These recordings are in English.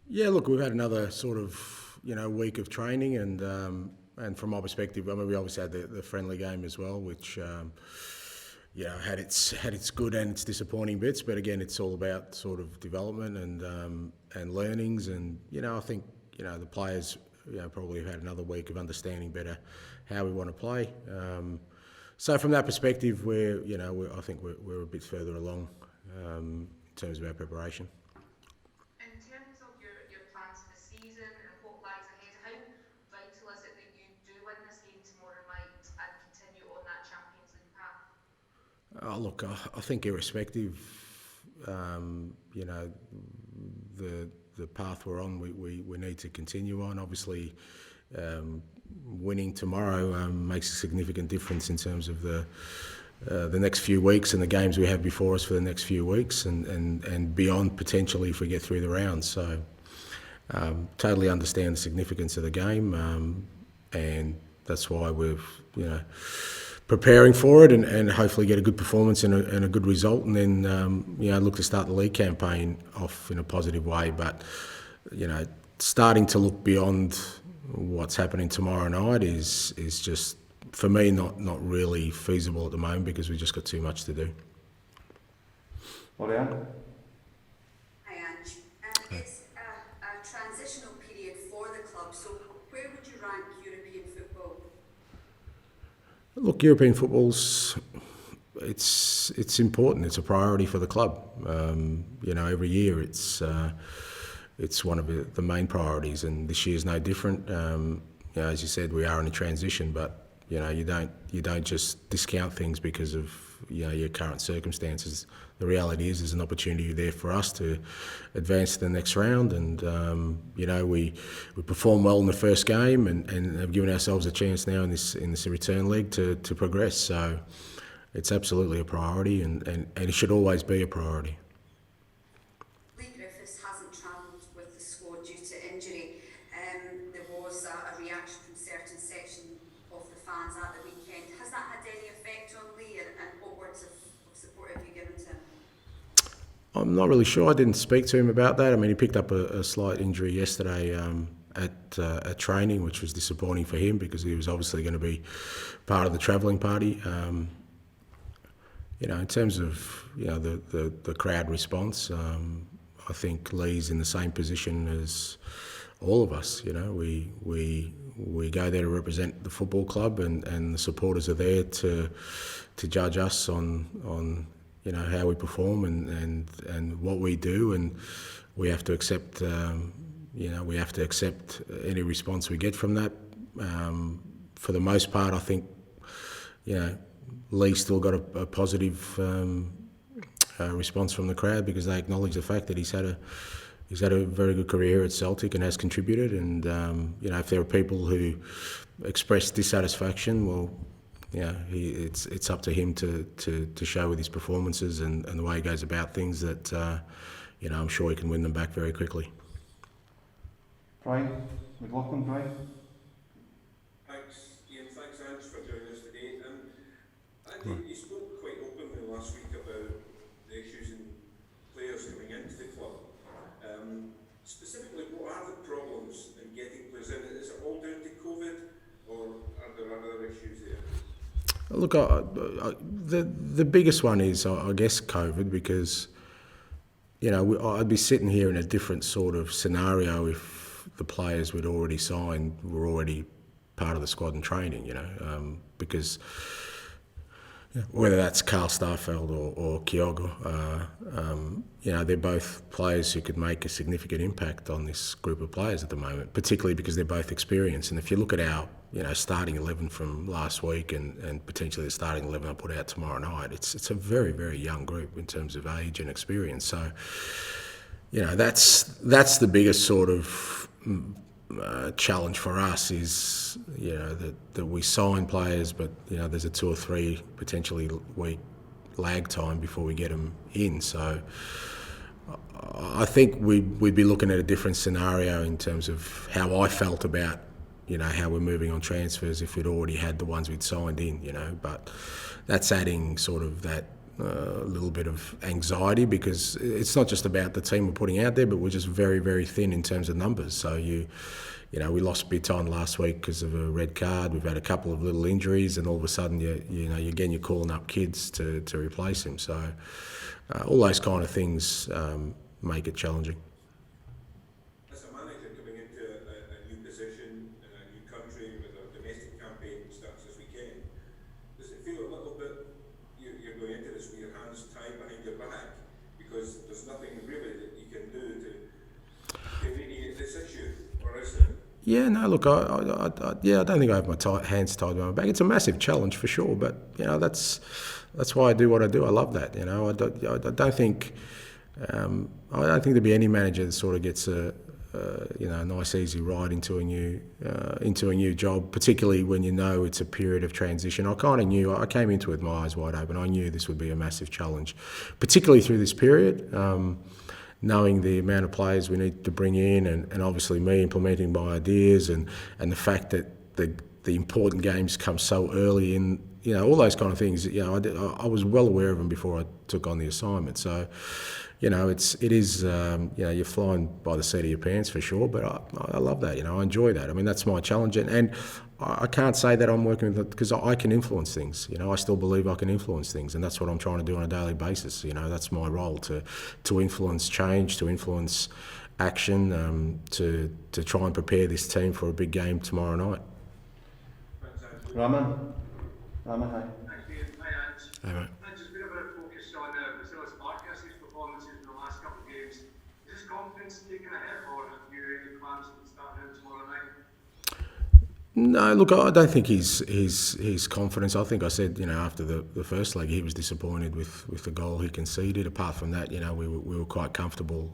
Yeah, look, we've had another sort of week of training, and from my perspective, I mean, we obviously had the friendly game as well, which had its good and its disappointing bits. But again, it's all about sort of development and learnings, and I think the players probably have had another week of understanding better how we want to play. So from that perspective, I think we're a bit further along in terms of our preparation. In terms of your plans for the season and what lies ahead, how vital is it that you do win this game tomorrow night and continue on that Champions League path? Oh, look, I think irrespective, you know, the path we're on, we need to continue on. Obviously, winning tomorrow makes a significant difference in terms of the next few weeks and the games we have before us for the next few weeks and beyond potentially if we get through the rounds. So totally understand the significance of the game, and that's why we've preparing for it and hopefully get a good performance and a good result, and then look to start the league campaign off in a positive way. But starting to look beyond what's happening tomorrow night is just for me not really feasible at the moment because we've just got too much to do. Oriane? Hi, Ange. It's a transitional period for the club, so where would you rank European football? Look, European football's it's important. It's a priority for the club. Every year it's one of the main priorities, and this year's no different. As you said, we are in a transition, but you don't just discount things because of your current circumstances. The reality is there's an opportunity there for us to advance to the next round, and we performed well in the first game and have given ourselves a chance now in this return leg to progress. So it's absolutely a priority, and it should always be a priority. Leigh Griffiths hasn't travelled with the squad due to injury. There was a reaction from certain section of the fans at the weekend. Has that had any effect on Leigh, and what words of support have you given to him? I'm not really sure. I didn't speak to him about that. I mean, he picked up a slight injury yesterday at training, which was disappointing for him because he was obviously going to be part of the travelling party. In terms of the crowd response, I think Leigh's in the same position as all of us. We go there to represent the football club, and the supporters are there to judge us on how we perform and what we do, and we have to accept any response we get from that. For the most part, I think Leigh still got a positive response from the crowd because they acknowledge the fact that he's had a very good career at Celtic and has contributed. And if there are people who express dissatisfaction, well, it's up to him to show with his performances and the way he goes about things that I'm sure he can win them back very quickly. Brian? McLaughlin, Brian? Thanks, Ian. Thanks, Ange, for joining us today. Andy, you spoke quite openly last week about the issues in players coming into the club. Specifically, what are the problems in getting players in? Is it all down to COVID, or are there other issues there? Look, the biggest one is, I guess, COVID, because I'd be sitting here in a different sort of scenario if the players we'd already signed were already part of the squad and training. Because whether that's Carl Starfeld or Kyogo, they're both players who could make a significant impact on this group of players at the moment, particularly because they're both experienced. And if you look at our starting 11 from last week and potentially the starting 11 I put out tomorrow night, it's a very, very young group in terms of age and experience. So, that's the biggest sort of challenge for us is that we sign players, but there's a 2 or 3 potentially week lag time before we get them in. So I think we'd be looking at a different scenario in terms of how I felt about how we're moving on transfers if we'd already had the ones we'd signed in. But that's adding sort of that a little bit of anxiety, because it's not just about the team we're putting out there, but we're just very, very thin in terms of numbers. So we lost Midtjylland last week because of a red card. We've had a couple of little injuries, and all of a sudden, you're calling up kids to replace him. So all those kind of things make it challenging. As a manager coming into a new position in a new country with a domestic campaign that starts this weekend, does it feel a little bit you're going into this with your hands tied behind your back, because there's nothing really that you can do to remediate this issue, or is it? Yeah, no, look, I don't think I have my hands tied behind my back. It's a massive challenge for sure, but that's why I do what I do. I love that. I don't think there'd be any manager that sort of gets a nice easy ride into a new job, particularly when it's a period of transition. I kind of knew. I came into it with my eyes wide open. I knew this would be a massive challenge, particularly through this period. Knowing the amount of players we need to bring in, and obviously me implementing my ideas, and the fact that the important games come so early in, all those kind of things. I was well aware of them before I took on the assignment. So, it is you're flying by the seat of your pants for sure. But I love that. I enjoy that. I mean, that's my challenge, and I can't say that I'm working with it because I can influence things. I still believe I can influence things, and that's what I'm trying to do on a daily basis. That's my role, to influence change, to influence action, to try and prepare this team for a big game tomorrow night. Raman, hi. Thanks, Ian. Hi, Ange. Hey, mate. Ange, there's been a bit of focus on Vasilis Barkas' performances in the last couple of games. Is his confidence taking a hit, or have you any plans to start him tomorrow night? No, look, I don't think his confidence. I think I said, after the first leg, he was disappointed with the goal he conceded. Apart from that, we were quite comfortable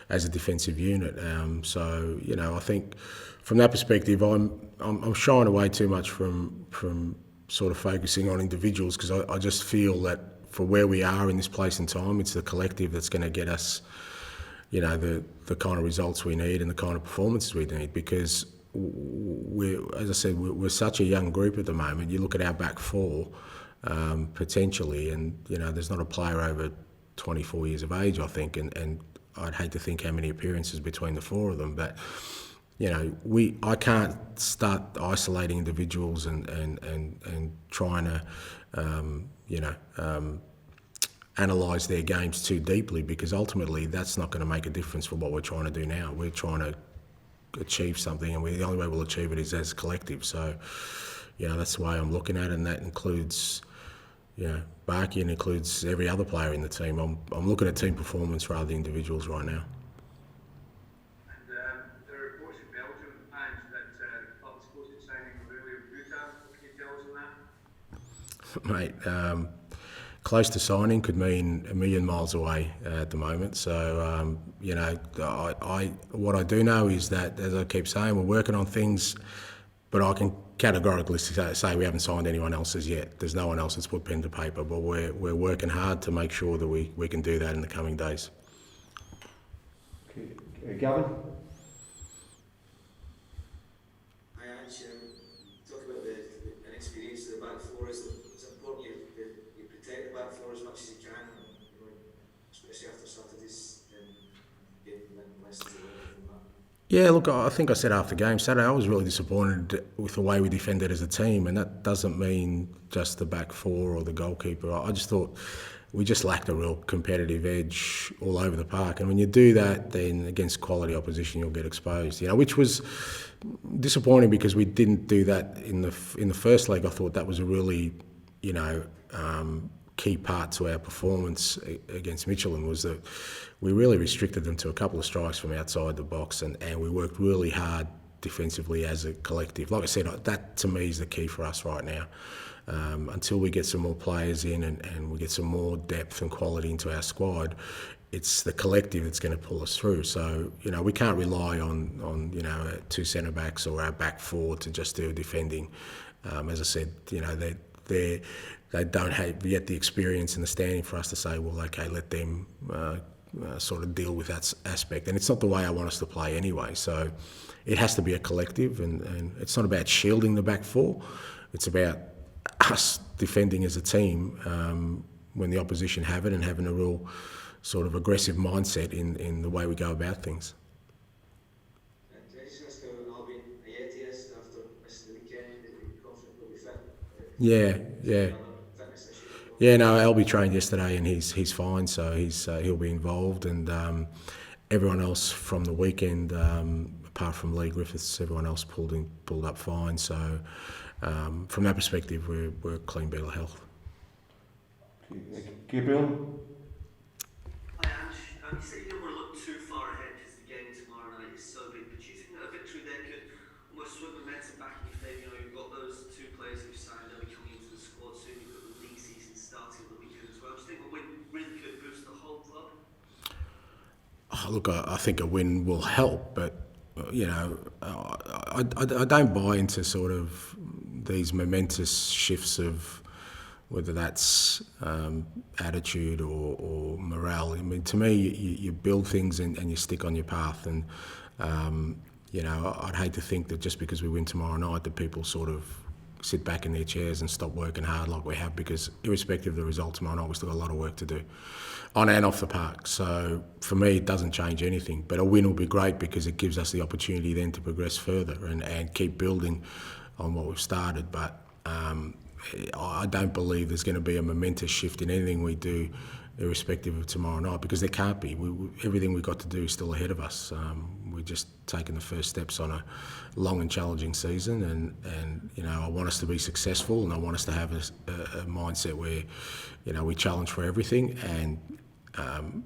as a defensive unit. So, I think from that perspective, I'm shying away too much from sort of focusing on individuals, because I just feel that for where we are in this place and time, it's the collective that's going to get us, the kind of results we need and the kind of performances we need, because as I said, we're such a young group at the moment. You look at our back four, potentially, and there's not a player over 24 years of age, I think, and I'd hate to think how many appearances between the four of them, but I can't start isolating individuals and trying to analyse their games too deeply, because ultimately that's not going to make a difference for what we're trying to do now. We're trying to achieve something, and the only way we'll achieve it is as a collective. So, that's the way I'm looking at it, and that includes, Barky, and includes every other player in the team. I'm looking at team performance rather than individuals right now. And there are reports in Belgium, Ange, that the club is close to signing Aurelio Buta. What can you tell us on that? Mate, close to signing could mean a million miles away at the moment. So, what I do know is that, as I keep saying, we're working on things, but I can categorically say we haven't signed anyone else as yet. There's no one else that's put pen to paper, but we're working hard to make sure that we can do that in the coming days. Okay. Gavin? Hi, Ange. Talk about the inexperience of the back four. It's important you protect the back four as much as you can, especially after Saturday's game and lessons away from that. Yeah, look, I think I said after the game Saturday, I was really disappointed with the way we defended as a team, and that doesn't mean just the back four or the goalkeeper. I just thought we just lacked a real competitive edge all over the park, and when you do that, then against quality opposition, you'll get exposed. Which was disappointing, because we didn't do that in the first leg. I thought that was a really, key part to our performance against Midtjylland, was that we really restricted them to a couple of strikes from outside the box, and we worked really hard defensively as a collective. Like I said, that to me is the key for us right now. Until we get some more players in and we get some more depth and quality into our squad, it's the collective that's going to pull us through. So, we can't rely on two centre-backs or our back four to just do defending. As I said, they don't have yet the experience and the standing for us to say, well, okay, let them sort of deal with that aspect. And it's not the way I want us to play anyway. So it has to be a collective, and it's not about shielding the back four. It's about us defending as a team when the opposition have it, and having a real sort of aggressive mindset in the way we go about things. Can I just ask how Albion Ayeti is after missing the weekend? Are you confident he'll be fit? Yeah. Fitness issue? Yeah, no, Albie trained yesterday and he's fine, so he'll be involved, and everyone else from the weekend, apart from Leigh Griffiths, everyone else pulled up fine. So from that perspective, we're a clean bill of health. Gabriel? Hi Ange, you say you don't want to look too far ahead because the game tomorrow night is so big, but do you think that a victory there could almost swing momentum back in your favour? You know, you've got those two players who've signed, they'll be coming into the squad soon, you've got the league season starting on the weekend as well. Do you think a win really could boost the whole club? Look, I think a win will help, but you know, I don't buy into sort of these momentous shifts of whether that's attitude or morale. I mean, to me, you build things and you stick on your path. And, you know, I'd hate to think that just because we win tomorrow night that people sort of sit back in their chairs and stop working hard like we have, because irrespective of the result tomorrow night, we've still got a lot of work to do on and off the park. So for me, it doesn't change anything. But a win will be great because it gives us the opportunity then to progress further and keep building on what we've started. But I don't believe there's going to be a momentous shift in anything we do irrespective of tomorrow night, because there can't be. Everything we've got to do is still ahead of us. We're just taking the first steps on a long and challenging season, and you know, I want us to be successful, and I want us to have a mindset where, you know, we challenge for everything, and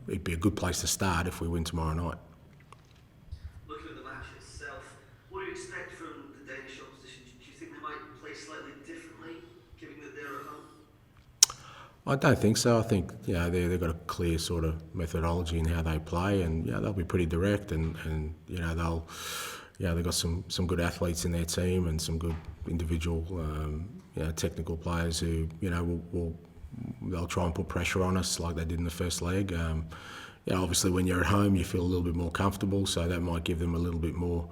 it'd be a good place to start if we win tomorrow night. Looking at the match itself, what do you expect from the Danish opposition? Do you think they might play slightly differently, given that they're at home? I don't think so. I think, you know, they've got a clear sort of methodology in how they play, and you know, they'll be pretty direct, and you know, they've got some good athletes in their team and some good individual you know, technical players who, you know, they'll try and put pressure on us like they did in the first leg. You know, obviously when you're at home you feel a little bit more comfortable, so that might give them a little bit more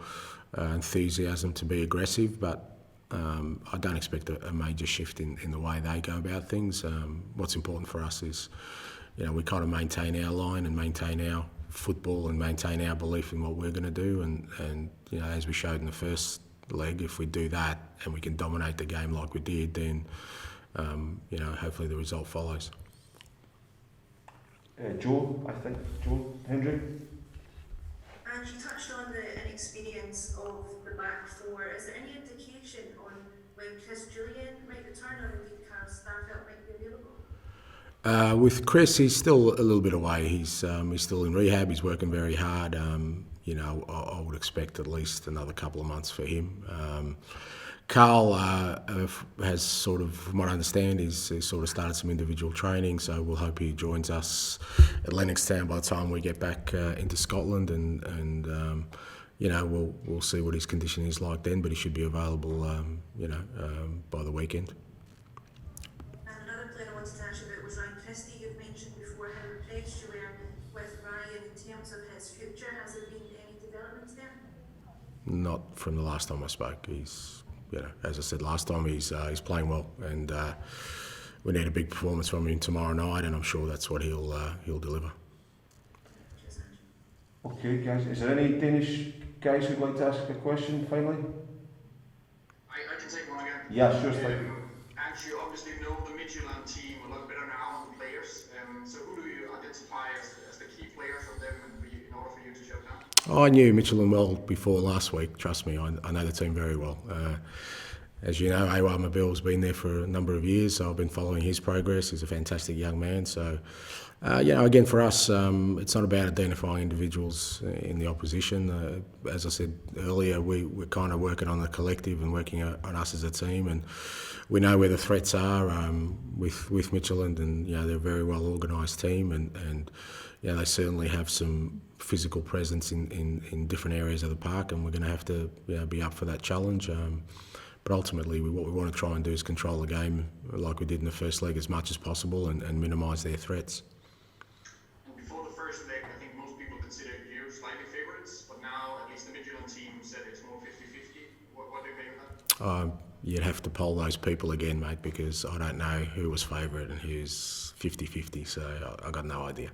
enthusiasm to be aggressive, but I don't expect a major shift in the way they go about things. What's important for us is, you know, we kind of maintain our line and maintain our football and maintain our belief in what we're going to do, and you know, as we showed in the first leg, if we do that and we can dominate the game like we did, then you know, hopefully the result follows. Joe Hendry? And you touched on the inexperience of the back four. Is there any indication on when Chris Julian might return, or indeed Carl Starfelt might be available? With Chris, he's still a little bit away. He's still in rehab. He's working very hard. You know, I would expect at least another couple of months for him. Carl has sort of, from what I understand, he's sort of started some individual training, so we'll hope he joins us at Lennoxtown by the time we get back into Scotland, and you know, we'll see what his condition is like then, but he should be available, you know, by the weekend. And another player I wanted to ask you about was Ryan Christie. You've mentioned before how impressed you were with Ryan in terms of his future. Has there been any developments there? Not from the last time I spoke. He's, you know, as I said last time, he's playing well, and we need a big performance from him tomorrow night, and I'm sure that's what he'll deliver. Okay, guys, is there any Danish guys who'd like to ask a question finally? I can take one again. Yeah, sure. And you obviously know the Midtjylland team a lot better now than the players. So who do you identify as the key players of them in order for you to shut down? I knew Midtjylland well before last week. Trust me, I know the team very well. As you know, Awa Mabil's been there for a number of years, so I've been following his progress. He's a fantastic young man. So, you know, again, for us, it's not about identifying individuals in the opposition. As I said earlier, we're kind of working on the collective and working on us as a team, and we know where the threats are with Midtjylland, and you know, they're a very well organised team, and you know, they certainly have some physical presence in different areas of the park, and we're going to have to, you know, be up for that challenge. But ultimately, what we want to try and do is control the game like we did in the first leg as much as possible, and minimise their threats. Before the first leg, I think most people considered you slightly favourites, but now at least the Midtjylland team said it's more 50-50. What do you think of that? you'd have to poll those people again, mate, because I don't know who was favourite and who's 50-50, so I got no idea.